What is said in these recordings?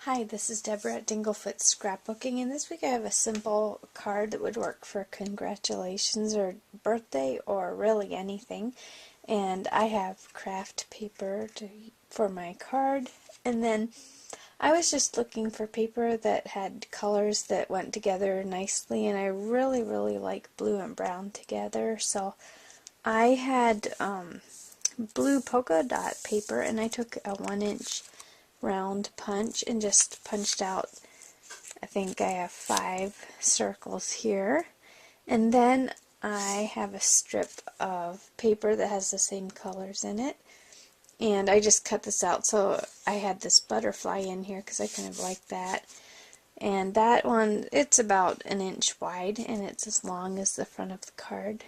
Hi, this is Deborah at Dinglefoot Scrapbooking, and this week I have a simple card that would work for congratulations or birthday or really anything. And I have craft paper for my card, and then I was just looking for paper that had colors that went together nicely, and I really like blue and brown together, so I had blue polka dot paper, and I took a 1-inch round punch and just punched out, I think I have 5 circles here, and then I have a strip of paper that has the same colors in it, and I just cut this out. So I had this butterfly in here because I kind of like that, and that one, it's about 1 inch wide and it's as long as the front of the card.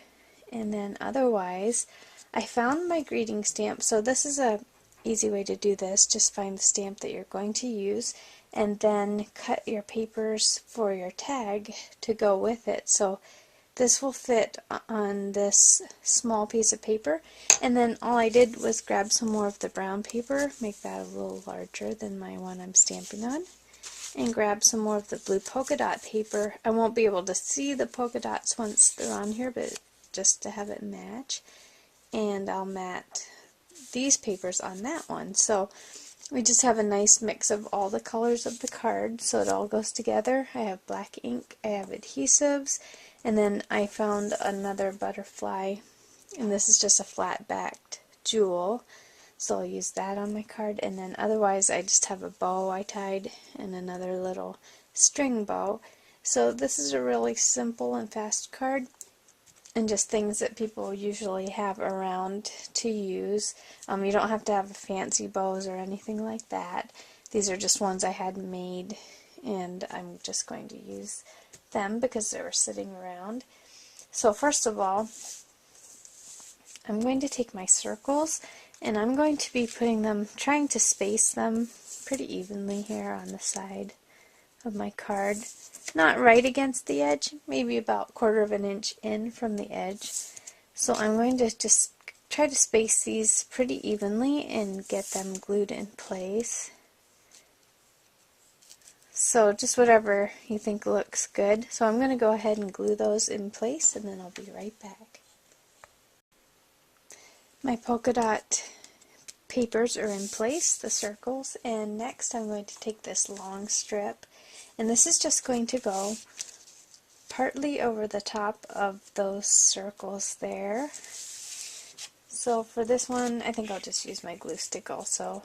And then otherwise I found my greeting stamp. So this is a easy way to do this. Just find the stamp that you're going to use and then cut your papers for your tag to go with it. So this will fit on this small piece of paper, and then all I did was grab some more of the brown paper, make that a little larger than my one I'm stamping on, and grab some more of the blue polka dot paper. I won't be able to see the polka dots once they're on here, but just to have it match, and I'll mat these papers on that one. So we just have a nice mix of all the colors of the card, so it all goes together. I have black ink, I have adhesives, and then I found another butterfly, and this is just a flat backed jewel, so I'll use that on my card. And then otherwise I just have a bow I tied and another little string bow. So this is a really simple and fast card, and just things that people usually have around to use. You don't have to have fancy bows or anything like that. These are just ones I had made, and I'm just going to use them because they were sitting around. So first of all, I'm going to take my circles, and I'm going to be putting them, trying to space them pretty evenly here on the side of my card. Not right against the edge, maybe about 1/4 of an inch in from the edge. So I'm going to just try to space these pretty evenly and get them glued in place. So just whatever you think looks good. So I'm going to go ahead and glue those in place, and then I'll be right back. My polka dot papers are in place, the circles, and next I'm going to take this long strip, and this is just going to go partly over the top of those circles there. So for this one, I think I'll just use my glue stick also.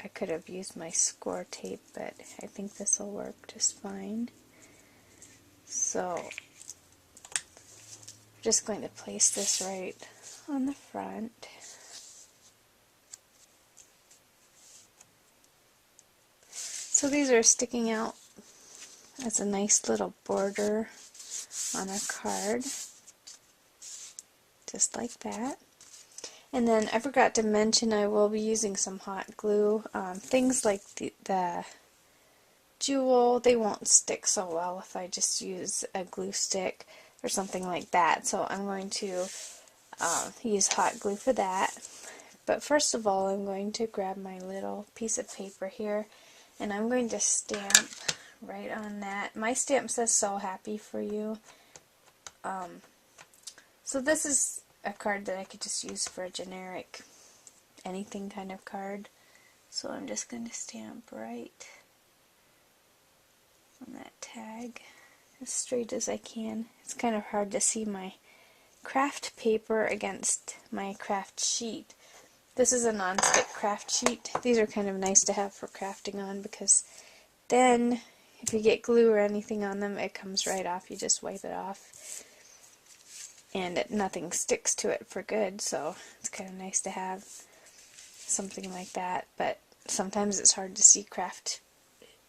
I could have used my score tape, but I think this will work just fine. So I'm just going to place this right on the front. So these are sticking out as a nice little border on our card, just like that. And then I forgot to mention I will be using some hot glue. Things like the jewel, they won't stick so well if I just use a glue stick or something like that. So I'm going to use hot glue for that. But first of all, I'm going to grab my little piece of paper here, and I'm going to stamp right on that. My stamp says "So happy for you." So this is a card that I could just use for a generic anything kind of card. So I'm just going to stamp right on that tag as straight as I can. It's kind of hard to see my craft paper against my craft sheet. This is a non-stick craft sheet. These are kind of nice to have for crafting on, because then if you get glue or anything on them, it comes right off. You just wipe it off, and nothing sticks to it for good, so it's kind of nice to have something like that. But sometimes it's hard to see craft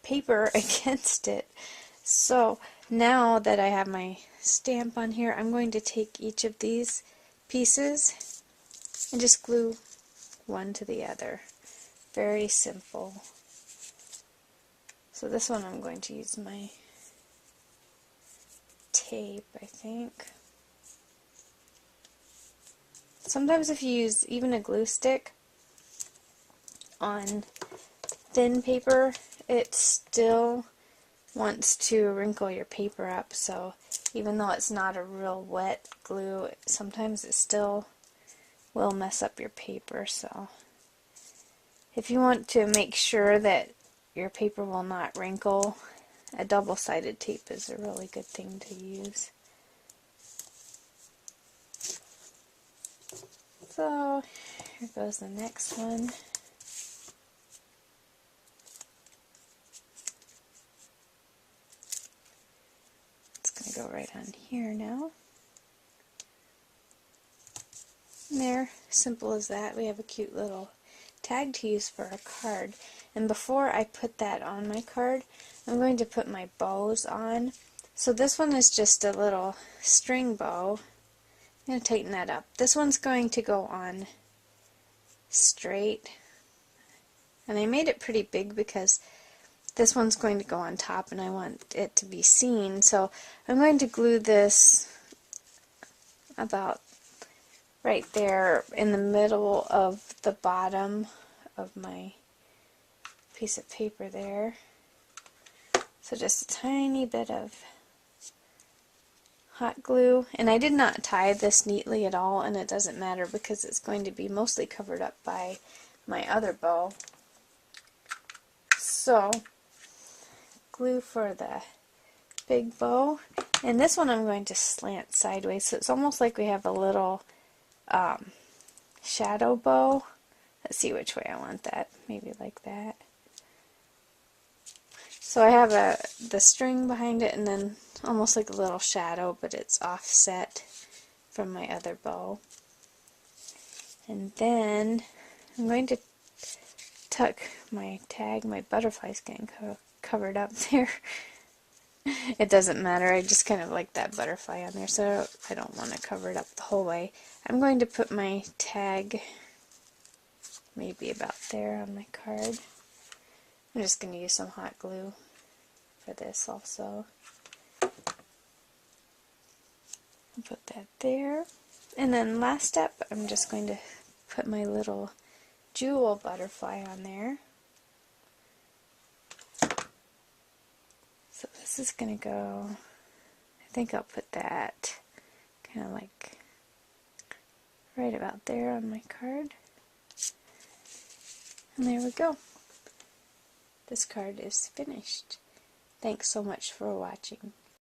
paper against it. So now that I have my stamp on here, I'm going to take each of these pieces and just glue one to the other. Very simple. So this one I'm going to use my tape, I think. Sometimes if you use even a glue stick on thin paper, it still wants to wrinkle your paper up, so even though it's not a real wet glue, sometimes it still will mess up your paper. So if you want to make sure that your paper will not wrinkle, a double-sided tape is a really good thing to use. So here goes the next one. It's going to go right on here now. And there, simple as that. We have a cute little tag to use for a card. And before I put that on my card, I'm going to put my bows on. So this one is just a little string bow. I'm going to tighten that up. This one's going to go on straight. And I made it pretty big because this one's going to go on top and I want it to be seen. So I'm going to glue this about right there in the middle of the bottom of my piece of paper there. So just a tiny bit of hot glue, and I did not tie this neatly at all, and it doesn't matter because it's going to be mostly covered up by my other bow. So glue for the big bow, and this one I'm going to slant sideways, so it's almost like we have a little shadow bow. Let's see which way I want that. Maybe like that. So I have the string behind it and then almost like a little shadow, but it's offset from my other bow. And then I'm going to tuck my tag. My butterfly's getting covered up there. It doesn't matter, I just kind of like that butterfly on there, so I don't want to cover it up the whole way. I'm going to put my tag maybe about there on my card. I'm just going to use some hot glue for this also. I'll put that there. And then last step, I'm just going to put my little jewel butterfly on there. So this is going to go, I think I'll put that kind of like right about there on my card. And there we go. This card is finished. Thanks so much for watching.